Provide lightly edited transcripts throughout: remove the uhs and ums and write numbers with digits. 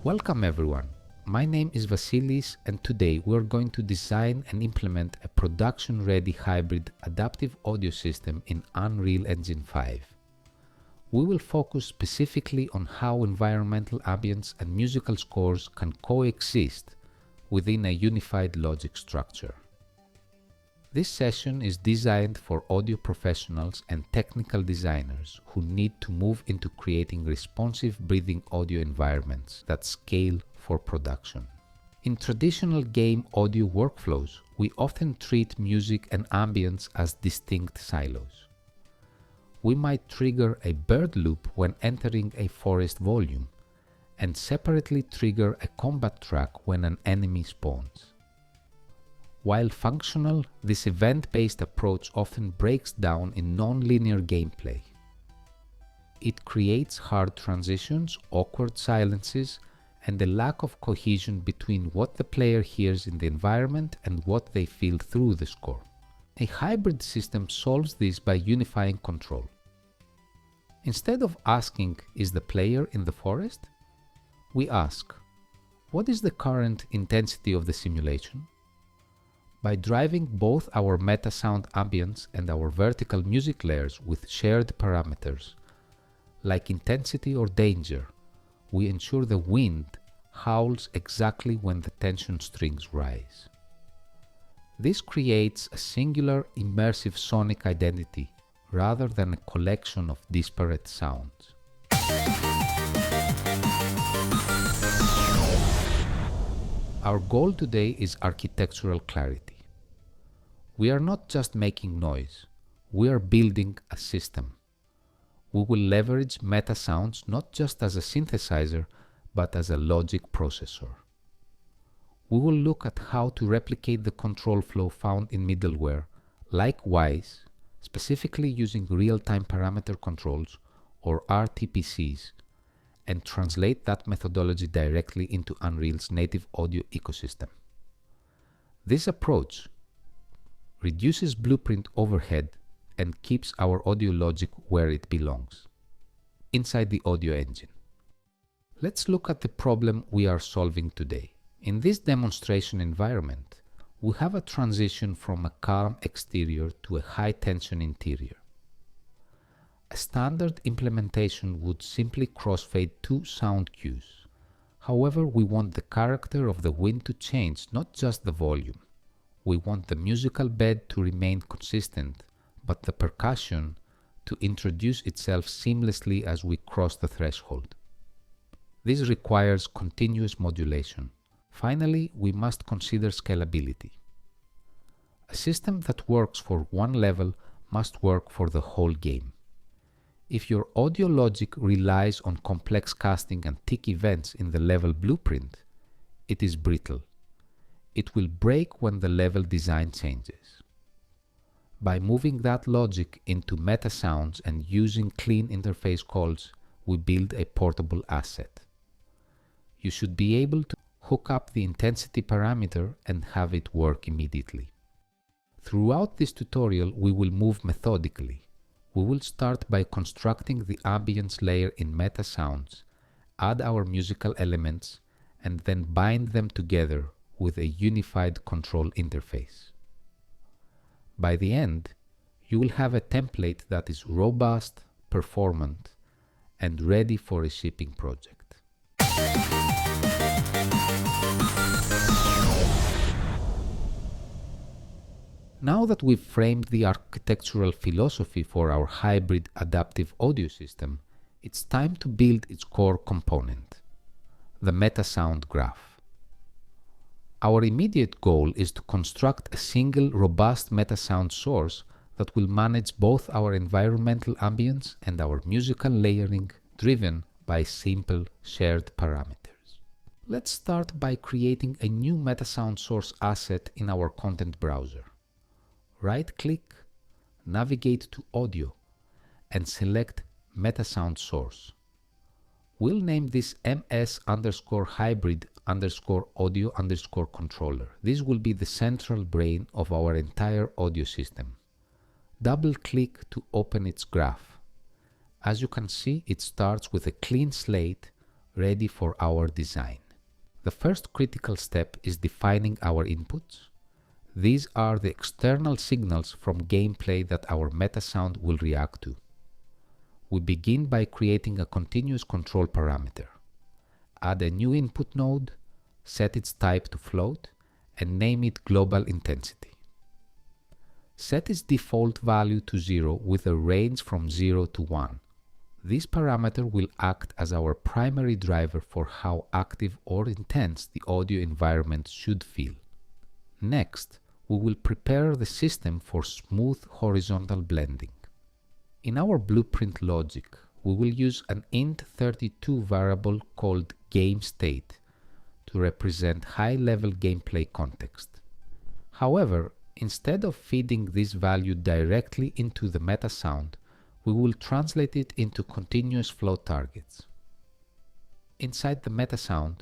Welcome everyone. My name is Vasilis and today we are going to design and implement a production-ready hybrid adaptive audio system in Unreal Engine 5. We will focus specifically on how environmental ambience and musical scores can coexist within a unified logic structure. This session is designed for audio professionals and technical designers who need to move into creating responsive breathing audio environments that scale for production. In traditional game audio workflows, we often treat music and ambience as distinct silos. We might trigger a bird loop when entering a forest volume, and separately trigger a combat track when an enemy spawns. While functional, this event-based approach often breaks down in non-linear gameplay. It creates hard transitions, awkward silences, and a lack of cohesion between what the player hears in the environment and what they feel through the score. A hybrid system solves this by unifying control. Instead of asking, "Is the player in the forest?" we ask, "What is the current intensity of the simulation?" By driving both our MetaSound ambience and our vertical music layers with shared parameters, like intensity or danger, we ensure the wind howls exactly when the tension strings rise. This creates a singular immersive sonic identity rather than a collection of disparate sounds. Our goal today is architectural clarity. We are not just making noise, we are building a system. We will leverage MetaSounds not just as a synthesizer, but as a logic processor. We will look at how to replicate the control flow found in middleware, like Wise, specifically using real-time parameter controls or RTPCs, and translate that methodology directly into Unreal's native audio ecosystem. This approach reduces Blueprint overhead and keeps our audio logic where it belongs, inside the audio engine. Let's look at the problem we are solving today. In this demonstration environment, we have a transition from a calm exterior to a high-tension interior. A standard implementation would simply crossfade two sound cues. However, we want the character of the wind to change, not just the volume. We want the musical bed to remain consistent, but the percussion to introduce itself seamlessly as we cross the threshold. This requires continuous modulation. Finally, we must consider scalability. A system that works for one level must work for the whole game. If your audio logic relies on complex casting and tick events in the level blueprint, it is brittle. It will break when the level design changes. By moving that logic into MetaSounds and using clean interface calls, we build a portable asset. You should be able to hook up the intensity parameter and have it work immediately. Throughout this tutorial, we will move methodically. We will start by constructing the ambience layer in MetaSounds, add our musical elements, and then bind them together with a unified control interface. By the end, you will have a template that is robust, performant, and ready for a shipping project. Now that we've framed the architectural philosophy for our hybrid adaptive audio system, it's time to build its core component, the MetaSound graph. Our immediate goal is to construct a single robust MetaSound source that will manage both our environmental ambience and our musical layering driven by simple shared parameters. Let's start by creating a new MetaSound source asset in our content browser. Right-click, navigate to Audio, and select MetaSound source. We'll name this ms_hybrid_audio_controller. This will be the central brain of our entire audio system. Double-click to open its graph. As you can see, it starts with a clean slate, ready for our design. The first critical step is defining our inputs. These are the external signals from gameplay that our MetaSound will react to. We begin by creating a continuous control parameter. Add a new input node, set its type to float, and name it global intensity. Set its default value to 0 with a range from 0 to 1. This parameter will act as our primary driver for how active or intense the audio environment should feel. Next, we will prepare the system for smooth horizontal blending. In our blueprint logic, we will use an int32 variable called gameState to represent high-level gameplay context. However, instead of feeding this value directly into the MetaSound, we will translate it into continuous flow targets. Inside the MetaSound,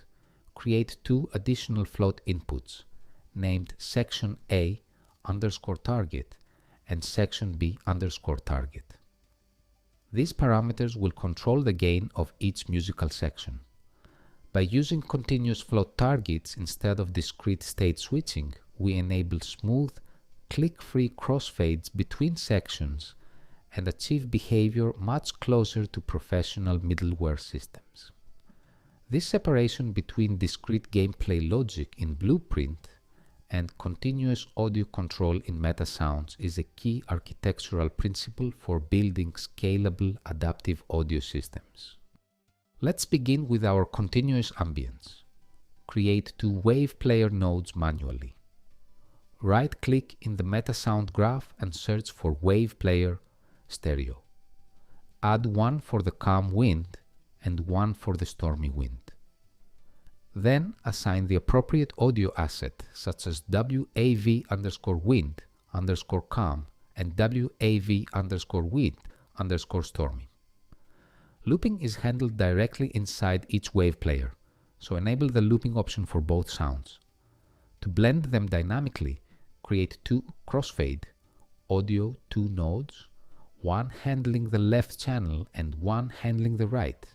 create two additional float inputs, named section A underscore target and section B underscore target. These parameters will control the gain of each musical section. By using continuous float targets instead of discrete state switching, we enable smooth, click-free crossfades between sections and achieve behavior much closer to professional middleware systems. This separation between discrete gameplay logic in Blueprint and continuous audio control in MetaSounds is a key architectural principle for building scalable adaptive audio systems. Let's begin with our continuous ambience. Create two wave player nodes manually. Right-click in the MetaSound graph and search for wave player stereo. Add one for the calm wind and one for the stormy wind. Then assign the appropriate audio asset such as WAV underscore wind underscore calm and WAV underscore wind underscore stormy. Looping is handled directly inside each wave player, so enable the looping option for both sounds. To blend them dynamically, create two crossfade, audio two nodes, one handling the left channel and one handling the right.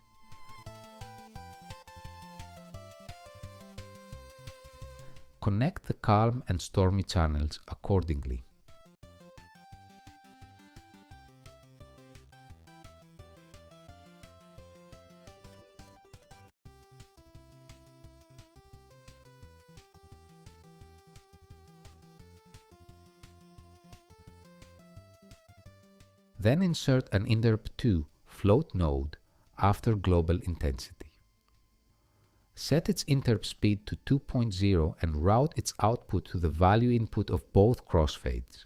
Connect the calm and stormy channels accordingly. Then insert an interp2 float node after global intensity. Set its interp speed to 2.0 and route its output to the value input of both crossfades.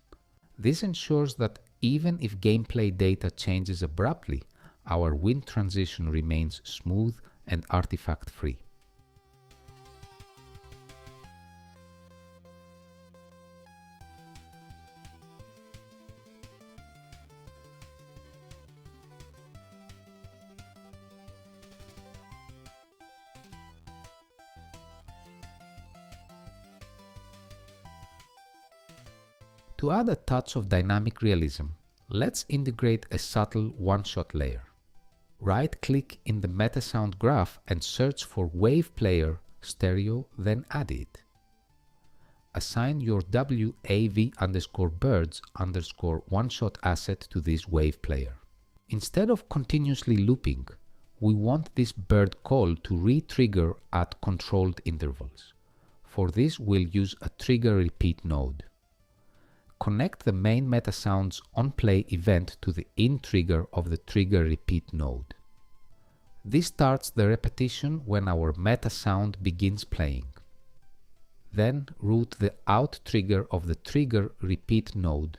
This ensures that even if gameplay data changes abruptly, our wind transition remains smooth and artifact-free. To add a touch of dynamic realism, let's integrate a subtle one-shot layer. Right-click in the MetaSound graph and search for Wave Player Stereo, then add it. Assign your WAV underscore birds underscore one-shot asset to this wave player. Instead of continuously looping, we want this bird call to re-trigger at controlled intervals. For this, we'll use a trigger repeat node. Connect the main MetaSounds onPlay event to the in-trigger of the trigger repeat node. This starts the repetition when our MetaSound begins playing. Then route the out trigger of the trigger repeat node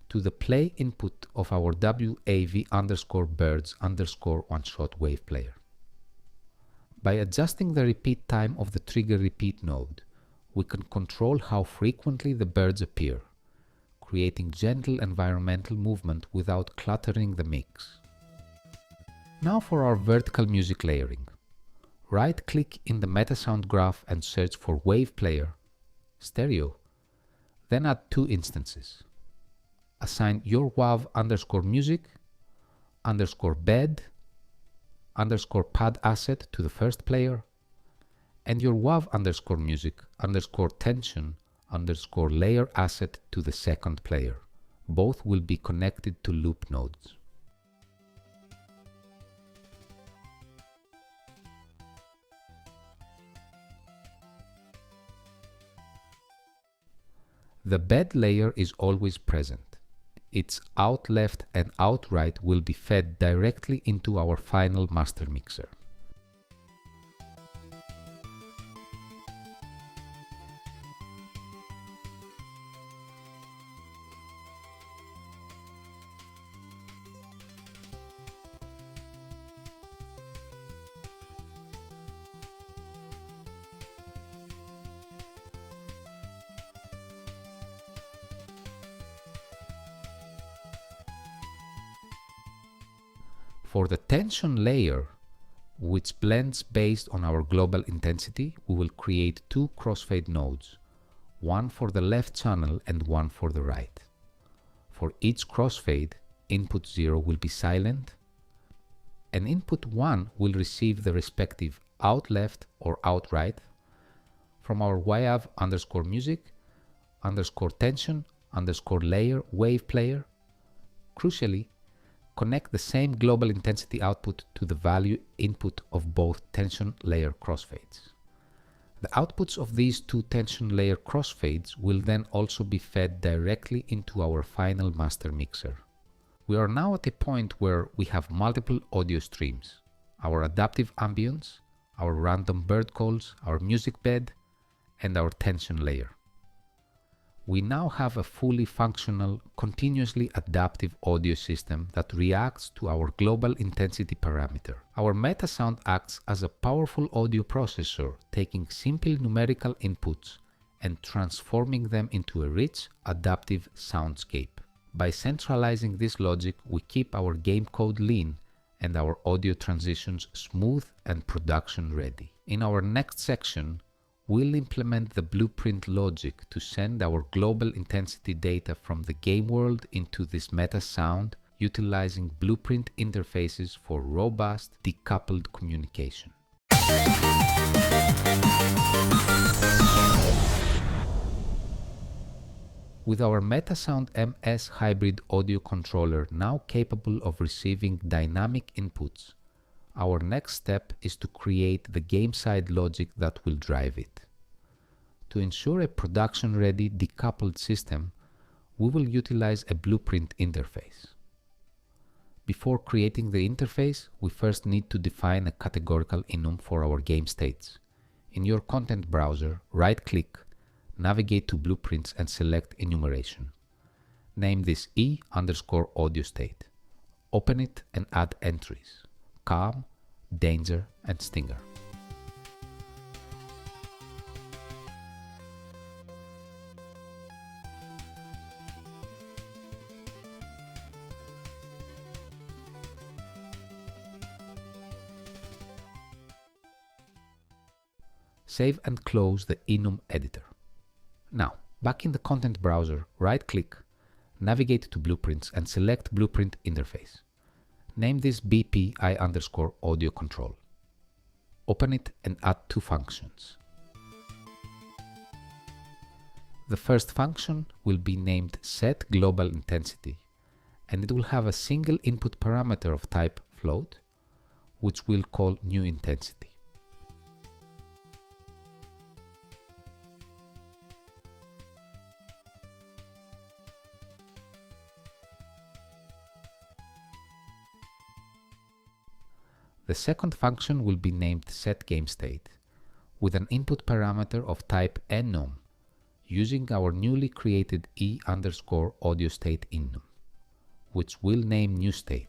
to the play input of our WAV underscore birds underscore one-shot wave player. By adjusting the repeat time of the trigger repeat node, we can control how frequently the birds appear, creating gentle environmental movement without cluttering the mix. Now for our vertical music layering. Right-click in the MetaSound graph and search for Wave Player, Stereo, then add two instances. Assign your WAV underscore music, underscore bed, underscore pad asset to the first player, and your WAV underscore music underscore tension underscore layer asset to the second player. Both will be connected to loop nodes. The bed layer is always present. Its out left and out right will be fed directly into our final master mixer. For the tension layer, which blends based on our global intensity, we will create two crossfade nodes, one for the left channel and one for the right. For each crossfade, input 0 will be silent, and input 1 will receive the respective out left or out right from our YAV underscore music underscore tension underscore layer wave player. Crucially, connect the same global intensity output to the value input of both tension layer crossfades. The outputs of these two tension layer crossfades will then also be fed directly into our final master mixer. We are now at a point where we have multiple audio streams, our adaptive ambience, our random bird calls, our music bed, and our tension layer. We now have a fully functional, continuously adaptive audio system that reacts to our global intensity parameter. Our MetaSound acts as a powerful audio processor, taking simple numerical inputs and transforming them into a rich, adaptive soundscape. By centralizing this logic, we keep our game code lean and our audio transitions smooth and production ready. In our next section, we'll implement the blueprint logic to send our global intensity data from the game world into this MetaSound, utilizing blueprint interfaces for robust, decoupled communication. With our MetaSound MS hybrid audio controller now capable of receiving dynamic inputs, our next step is to create the game-side logic that will drive it. To ensure a production-ready decoupled system, we will utilize a blueprint interface. Before creating the interface, we first need to define a categorical enum for our game states. In your content browser, right-click, navigate to Blueprints and select Enumeration. Name this E_audio state. Open it and add entries: Calm, Danger, and Stinger. Save and close the enum editor. Now, back in the content browser, right-click, navigate to Blueprints and select Blueprint Interface. Name this BPI_audio control. Open it and add two functions. The first function will be named setGlobalIntensity, and it will have a single input parameter of type float, which we'll call newIntensity. The second function will be named setGameState, with an input parameter of type enum, using our newly created E_audio state enum, which we'll name newState.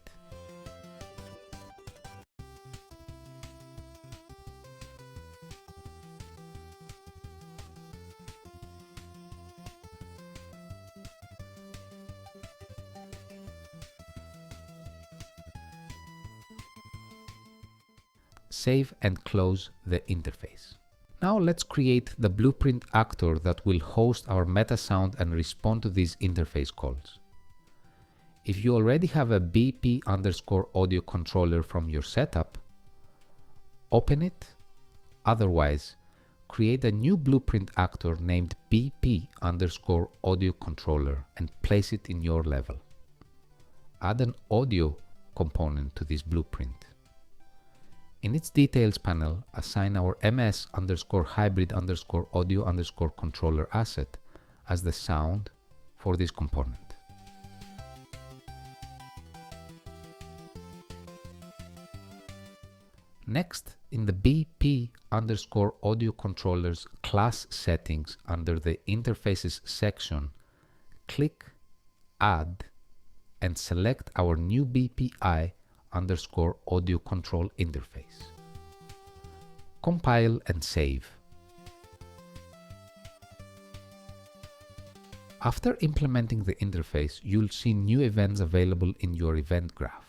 Save and close the interface. Now let's create the blueprint actor that will host our MetaSound and respond to these interface calls. If you already have a BP_audio controller from your setup, Open it. Otherwise, create a new blueprint actor named BP_audio controller and place it in your level. Add an audio component to this blueprint. In its details panel, assign our ms_hybrid_audio_controller asset as the sound for this component. Next, in the BP_audio controllers class settings under the interfaces section, click Add and select our new BPI_audio control interface. Compile and save. After implementing the interface, you'll see new events available in your event graph.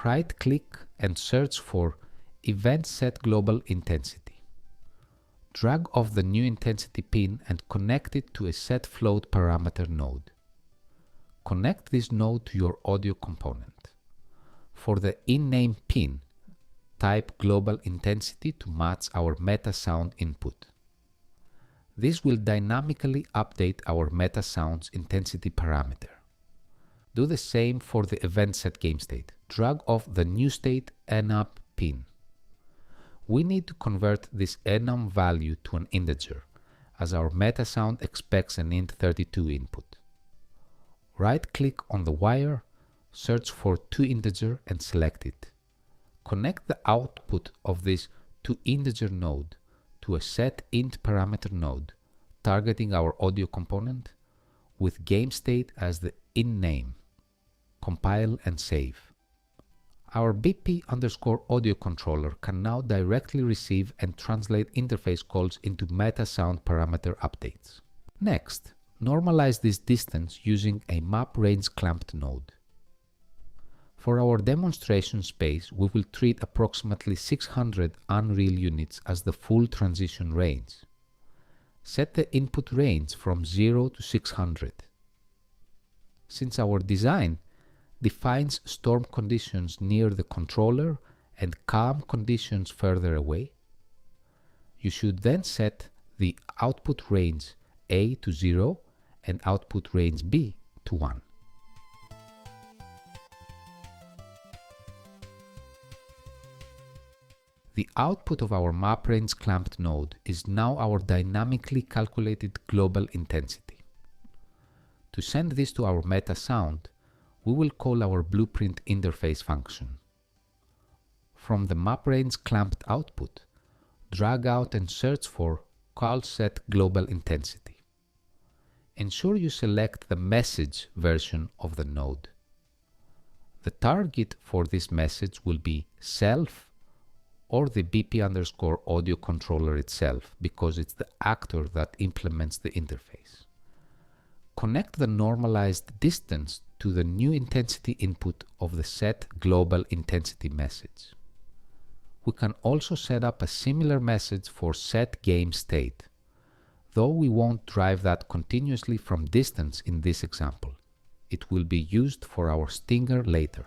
Right-click and search for Event Set Global Intensity. Drag off the new intensity pin and connect it to a set float parameter node. Connect this node to your audio component. For the in-name pin, type global intensity to match our MetaSound input. This will dynamically update our MetaSounds intensity parameter. Do the same for the event set game state. Drag off the new state enum pin. We need to convert this enum value to an integer, as our MetaSound expects an int32 input. Right-click on the wire, search for toInteger and select it. Connect the output of this toInteger node to a setInt parameter node, targeting our audio component, with GameState as the in-name. Compile and save. Our BP_audio controller can now directly receive and translate interface calls into MetaSound parameter updates. Next, normalize this distance using a map range clamped node. For our demonstration space, we will treat approximately 600 unreal units as the full transition range. Set the input range from 0 to 600. Since our design defines storm conditions near the controller and calm conditions further away, you should then set the output range A to 0 and output range B to 1. The output of our map range clamped node is now our dynamically calculated global intensity. To send this to our MetaSound, we will call our blueprint interface function. From the map range clamped output, drag out and search for call set global intensity. Ensure you select the message version of the node. The target for this message will be self or the BP_audio controller itself, because it's the actor that implements the interface. Connect the normalized distance to the new intensity input of the set global intensity message. We can also set up a similar message for set game state, though we won't drive that continuously from distance in this example. It will be used for our stinger later.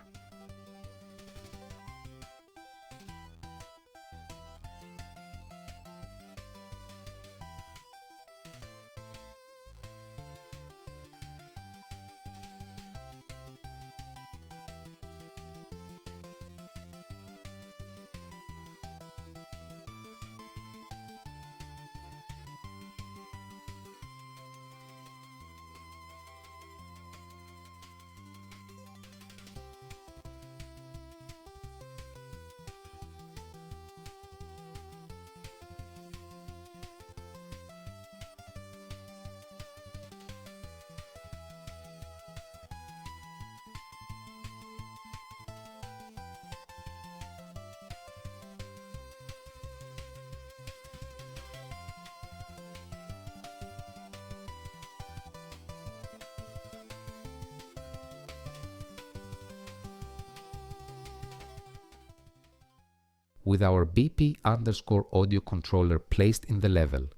With our BP_audio controller placed in the level,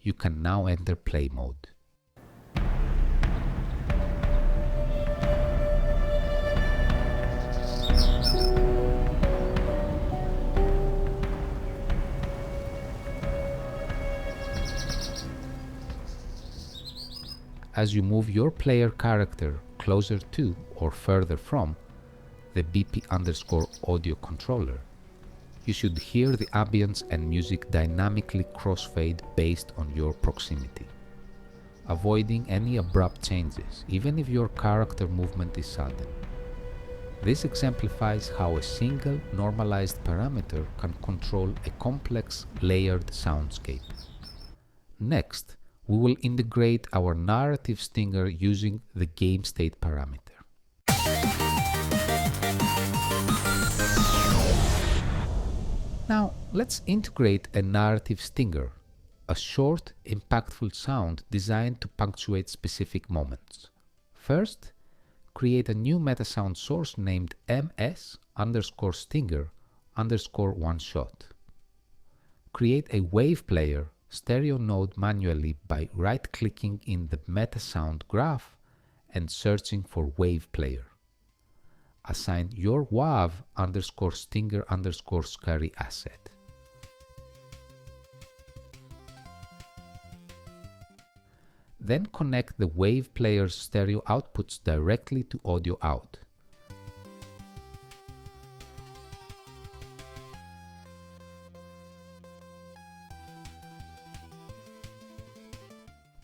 you can now enter play mode. as you move your player character closer to or further from the BP_audio controller, you should hear the ambience and music dynamically crossfade based on your proximity, avoiding any abrupt changes, even if your character movement is sudden. This exemplifies how a single normalized parameter can control a complex layered soundscape. Next, we will integrate our narrative stinger using the game state parameter. Now, let's integrate a narrative stinger, a short, impactful sound designed to punctuate specific moments. First, create a new MetaSound source named ms_stinger_one_shot. Create a wave player stereo node manually by right-clicking in the MetaSound graph and searching for wave player. Assign your WAV_stinger_scary asset. Then connect the wave player's stereo outputs directly to audio out.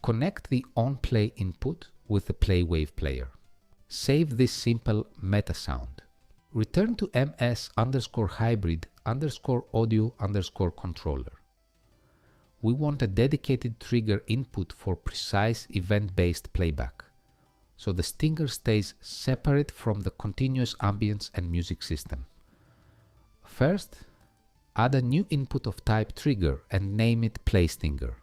Connect the on-play input with the play wave player. Save this simple MetaSound. Return to ms_hybrid_audio_controller. We want a dedicated trigger input for precise event-based playback, so the stinger stays separate from the continuous ambience and music system. First, add a new input of type trigger and name it PlayStinger.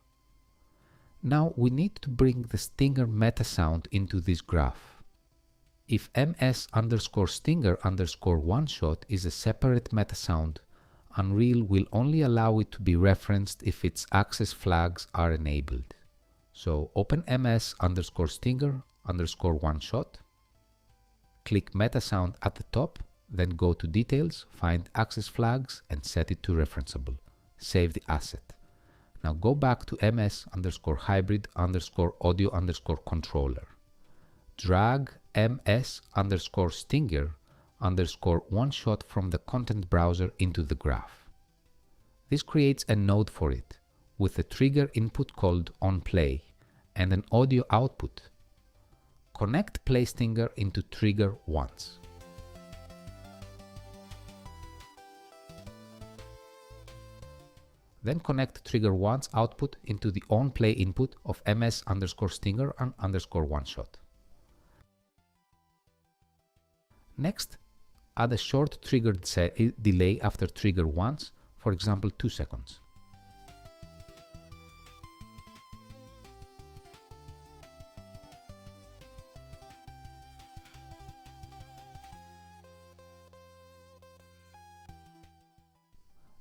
Now we need to bring the stinger MetaSound into this graph. If ms_stinger_one_shot is a separate MetaSound, Unreal will only allow it to be referenced if its access flags are enabled. So open ms_stinger_one_shot, click MetaSound at the top, then go to Details, find Access Flags and set it to referenceable. Save the asset. Now go back to ms_hybrid_audio_controller. Drag ms_stinger_one_shot from the content browser into the graph. This creates a node for it, with a trigger input called onPlay and an audio output. Connect PlayStinger into trigger once. Then connect trigger once output into the onPlay input of ms_stinger_one_shot. Next, add a short triggered delay after trigger once, for example 2 seconds.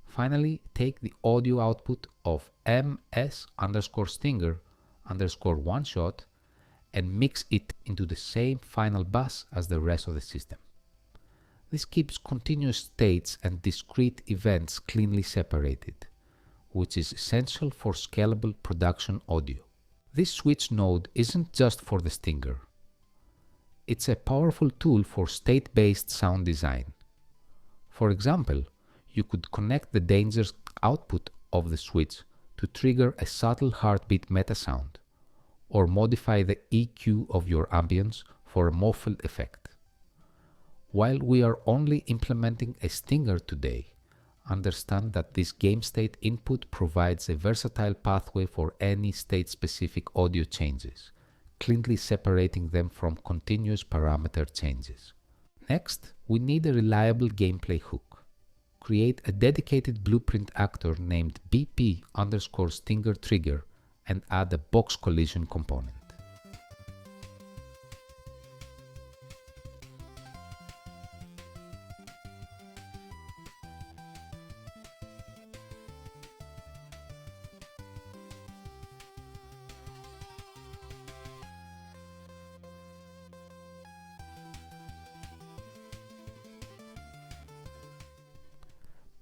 Finally, take the audio output of ms_stinger_one_shot and mix it into the same final bus as the rest of the system. This keeps continuous states and discrete events cleanly separated, which is essential for scalable production audio. This switch node isn't just for the stinger. It's a powerful tool for state-based sound design. For example, you could connect the dangers output of the switch to trigger a subtle heartbeat MetaSound, or modify the EQ of your ambience for a muffled effect. While we are only implementing a stinger today, understand that this game state input provides a versatile pathway for any state-specific audio changes, cleanly separating them from continuous parameter changes. Next, we need a reliable gameplay hook. Create a dedicated blueprint actor named BP_stinger trigger and add a box collision component.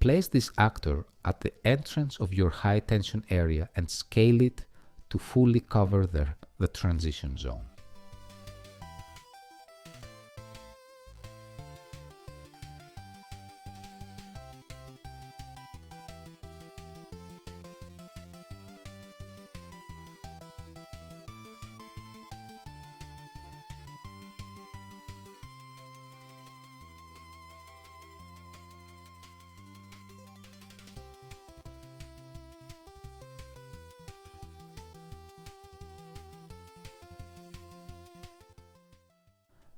Place this actor at the entrance of your high tension area and scale it to fully cover the transition zone.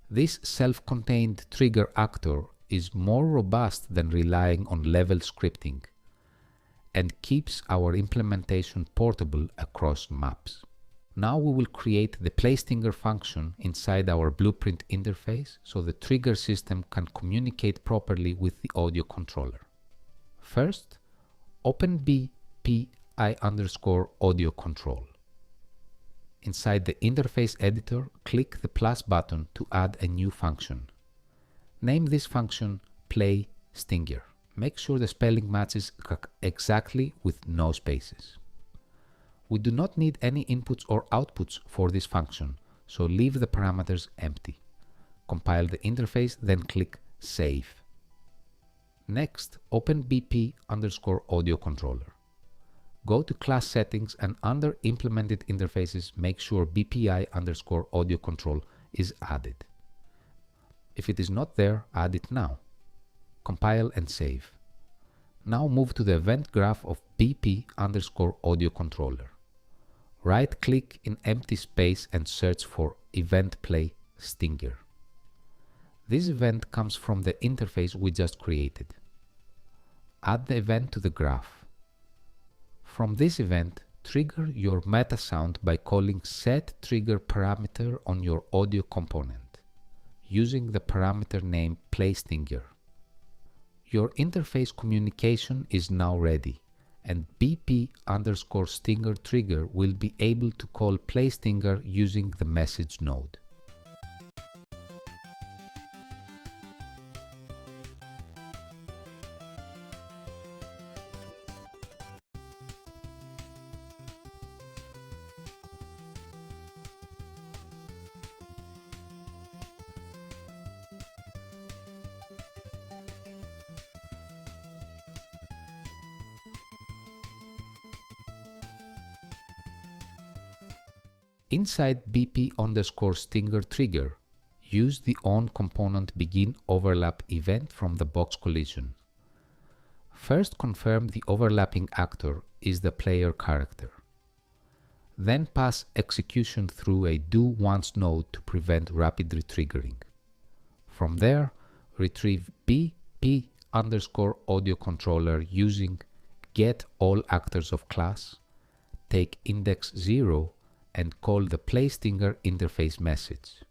This self-contained trigger actor is more robust than relying on level scripting and keeps our implementation portable across maps. Now we will create the PlayStinger function inside our Blueprint interface so the trigger system can communicate properly with the audio controller. First, open BPI_audio control. Inside the interface editor, click the plus button to add a new function. Name this function PlayStinger. Make sure the spelling matches exactly with no spaces. We do not need any inputs or outputs for this function, so leave the parameters empty. Compile the interface, then click Save. Next, open BP_audio controller. Go to class settings and under implemented interfaces, make sure BPI_audio control is added. If it is not there, add it now. Compile and save. Now move to the event graph of BP_audio controller. Right click in empty space and search for event PlayStinger. This event comes from the interface we just created. Add the event to the graph. From this event, trigger your MetaSound by calling setTriggerParameter on your audio component, using the parameter name PlayStinger. Your interface communication is now ready, and BP_stinger trigger will be able to call PlayStinger using the message node. Inside BP_stinger trigger, use the on component begin overlap event from the box collision. First confirm the overlapping actor is the player character. Then pass execution through a do once node to prevent rapid retriggering. From there, retrieve BP_audio controller using get all actors of class, take index 0 and call the PlayStinger interface message.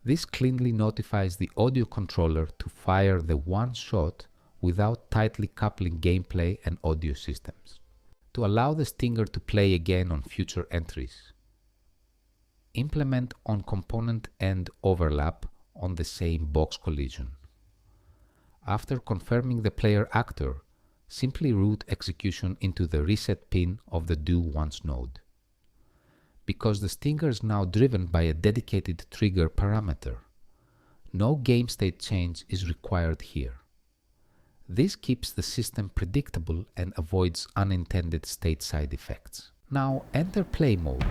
This cleanly notifies the audio controller to fire the one shot without tightly coupling gameplay and audio systems, to allow the stinger to play again on future entries. Implement on component end overlap on the same box collision. After confirming the player actor, simply route execution into the reset pin of the do once node. Because the stinger is now driven by a dedicated trigger parameter, no game state change is required here. This keeps the system predictable and avoids unintended state side effects. Now enter play mode.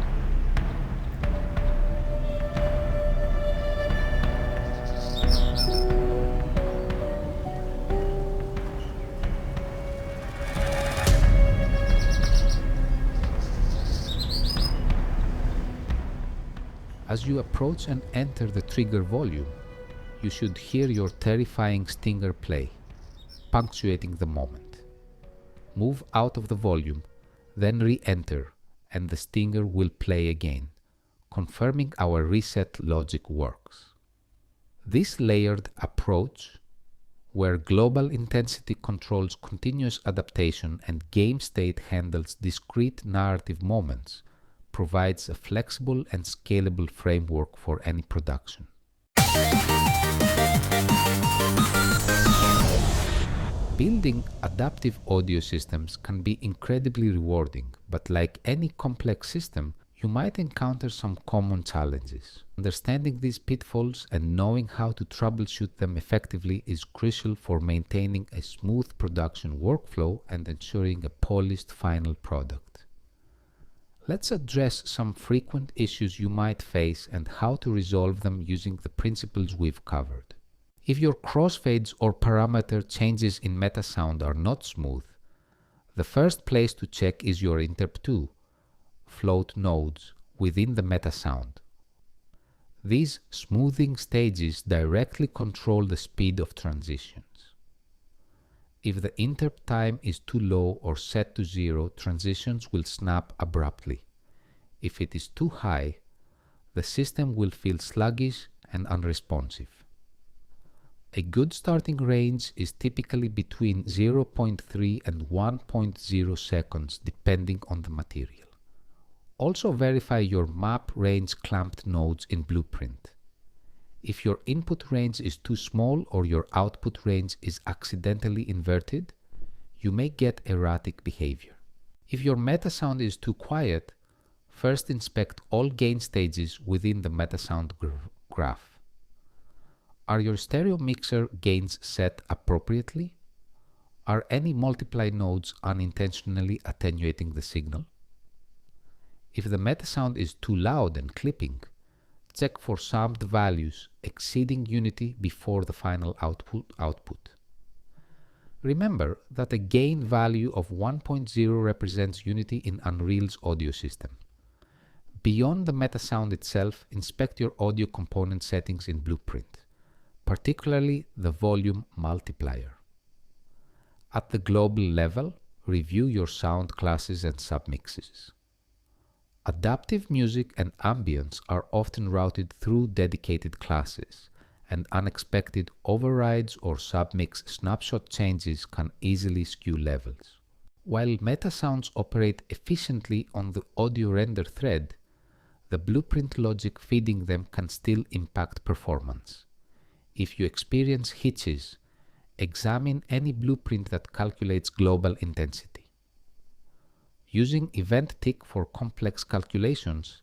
As you approach and enter the trigger volume, you should hear your terrifying stinger play, punctuating the moment. Move out of the volume, then re-enter, and the stinger will play again, confirming our reset logic works. This layered approach, where global intensity controls continuous adaptation and game state handles discrete narrative moments, provides a flexible and scalable framework for any production. Building adaptive audio systems can be incredibly rewarding, but like any complex system, you might encounter some common challenges. Understanding these pitfalls and knowing how to troubleshoot them effectively is crucial for maintaining a smooth production workflow and ensuring a polished final product. Let's address some frequent issues you might face and how to resolve them using the principles we've covered. If your crossfades or parameter changes in MetaSound are not smooth, the first place to check is your interp2 float nodes within the MetaSound. These smoothing stages directly control the speed of transitions. If the interp time is too low or set to 0, transitions will snap abruptly. If it is too high, the system will feel sluggish and unresponsive. A good starting range is typically between 0.3 and 1.0 seconds depending on the material. Also verify your map range clamped nodes in Blueprint. If your input range is too small or your output range is accidentally inverted, you may get erratic behavior. If your MetaSound is too quiet, first inspect all gain stages within the MetaSound graph. Are your stereo mixer gains set appropriately? Are any multiply nodes unintentionally attenuating the signal? If the MetaSound is too loud and clipping, check for summed values exceeding unity before the final output. Remember that a gain value of 1.0 represents unity in Unreal's audio system. Beyond the MetaSound itself, inspect your audio component settings in Blueprint, particularly the volume multiplier. At the global level, review your sound classes and submixes. Adaptive music and ambience are often routed through dedicated classes, and unexpected overrides or submix snapshot changes can easily skew levels. While MetaSounds operate efficiently on the audio render thread, the Blueprint logic feeding them can still impact performance. If you experience hitches, examine any blueprint that calculates global intensity. Using event tick for complex calculations,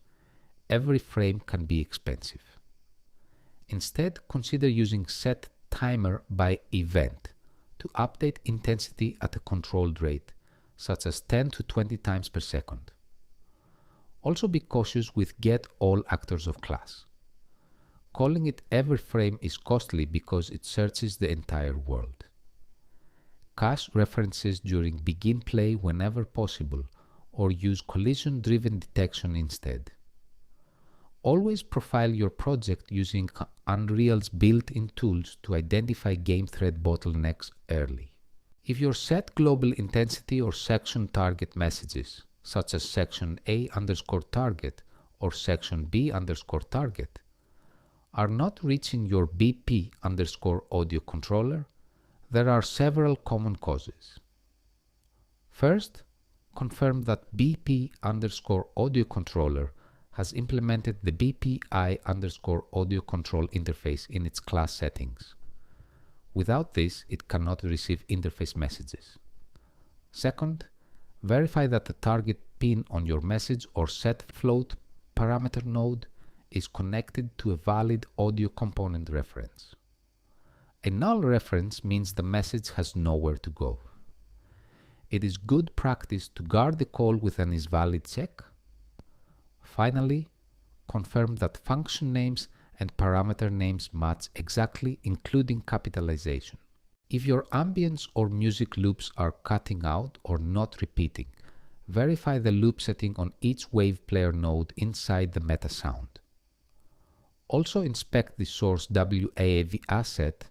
every frame can be expensive. Instead, consider using set timer by event to update intensity at a controlled rate, such as 10 to 20 times per second. Also be cautious with get all actors of class. Calling it every frame is costly because it searches the entire world. Cache references during begin play whenever possible, or use collision-driven detection instead. Always profile your project using Unreal's built-in tools to identify game thread bottlenecks early. If your set global intensity or section target messages, such as section A_target or section B_target, are not reaching your BP_audio controller, there are several common causes. First, confirm that BP_audio controller has implemented the BPI_audio control interface in its class settings. Without this, it cannot receive interface messages. Second, verify that the target pin on your message or set float parameter node is connected to a valid audio component reference. A null reference means the message has nowhere to go. It is good practice to guard the call with an isValid check. Finally, confirm that function names and parameter names match exactly, including capitalization. If your ambience or music loops are cutting out or not repeating, verify the loop setting on each wave player node inside the MetaSound. Also inspect the source WAV asset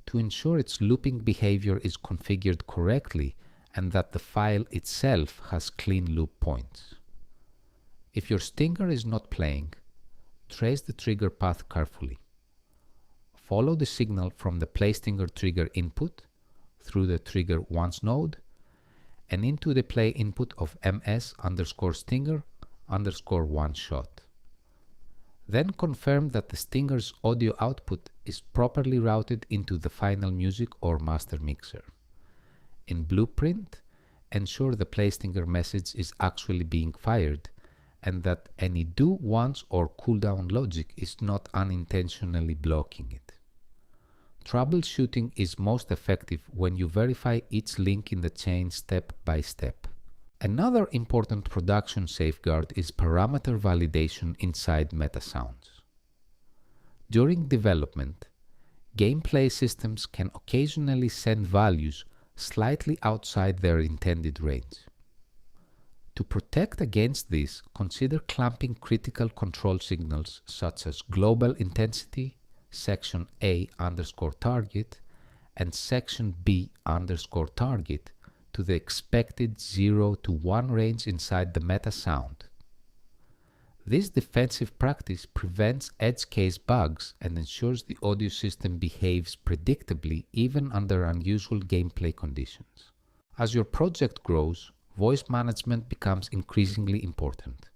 to ensure its looping behavior is configured correctly and that the file itself has clean loop points. If your stinger is not playing, trace the trigger path carefully. Follow the signal from the play stinger trigger input through the trigger once node and into the play input of ms_stinger_one shot. Then confirm that the stinger's audio output is properly routed into the final music or master mixer. In Blueprint, ensure the play stinger message is actually being fired and that any do once or cooldown logic is not unintentionally blocking it. Troubleshooting is most effective when you verify each link in the chain step by step. Another important production safeguard is parameter validation inside MetaSounds. During development, gameplay systems can occasionally send values slightly outside their intended range. To protect against this, consider clamping critical control signals such as global intensity, section A_target, and section B_target to the expected 0 to 1 range inside the MetaSound. This defensive practice prevents edge case bugs and ensures the audio system behaves predictably even under unusual gameplay conditions. As your project grows, voice management becomes increasingly important.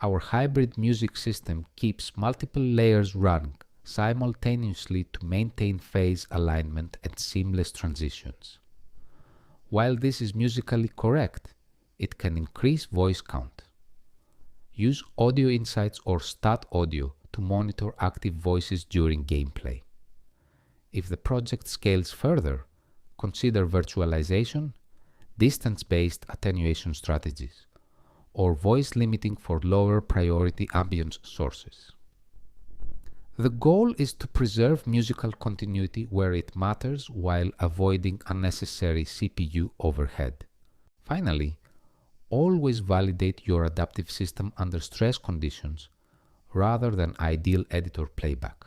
Our hybrid music system keeps multiple layers running simultaneously to maintain phase alignment and seamless transitions. While this is musically correct, it can increase voice count. Use Audio Insights or Stat Audio to monitor active voices during gameplay. If the project scales further, consider virtualization, distance-based attenuation strategies, or voice limiting for lower priority ambience sources. The goal is to preserve musical continuity where it matters while avoiding unnecessary CPU overhead. Finally, always validate your adaptive system under stress conditions rather than ideal editor playback.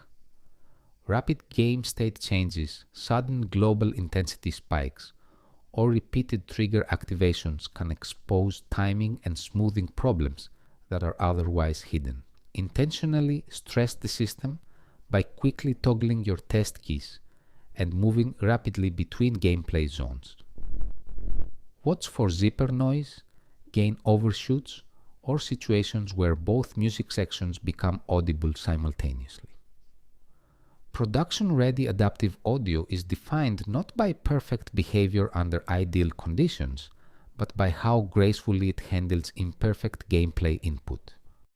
Rapid game state changes, sudden global intensity spikes, or repeated trigger activations can expose timing and smoothing problems that are otherwise hidden. Intentionally stress the system by quickly toggling your test keys and moving rapidly between gameplay zones. Watch for zipper noise, gain overshoots, or situations where both music sections become audible simultaneously. Production-ready adaptive audio is defined not by perfect behavior under ideal conditions, but by how gracefully it handles imperfect gameplay input.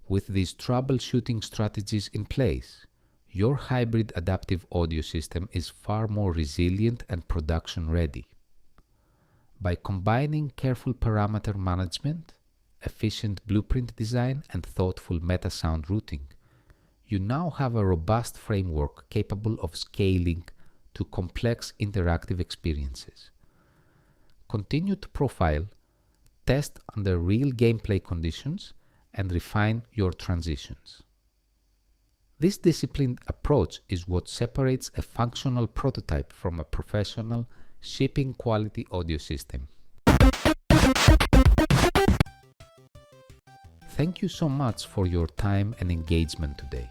With these troubleshooting strategies in place, your hybrid adaptive audio system is far more resilient and production-ready. By combining careful parameter management, efficient blueprint design, and thoughtful MetaSound routing, you now have a robust framework capable of scaling to complex interactive experiences. Continue to profile, test under real gameplay conditions, and refine your transitions. This disciplined approach is what separates a functional prototype from a professional, shipping quality audio system. Thank you so much for your time and engagement today.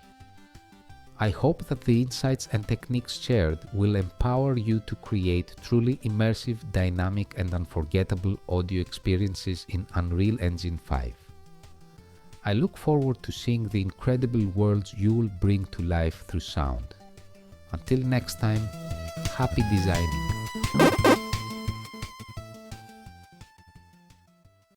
I hope that the insights and techniques shared will empower you to create truly immersive, dynamic, and unforgettable audio experiences in Unreal Engine 5. I look forward to seeing the incredible worlds you will bring to life through sound. Until next time, happy designing!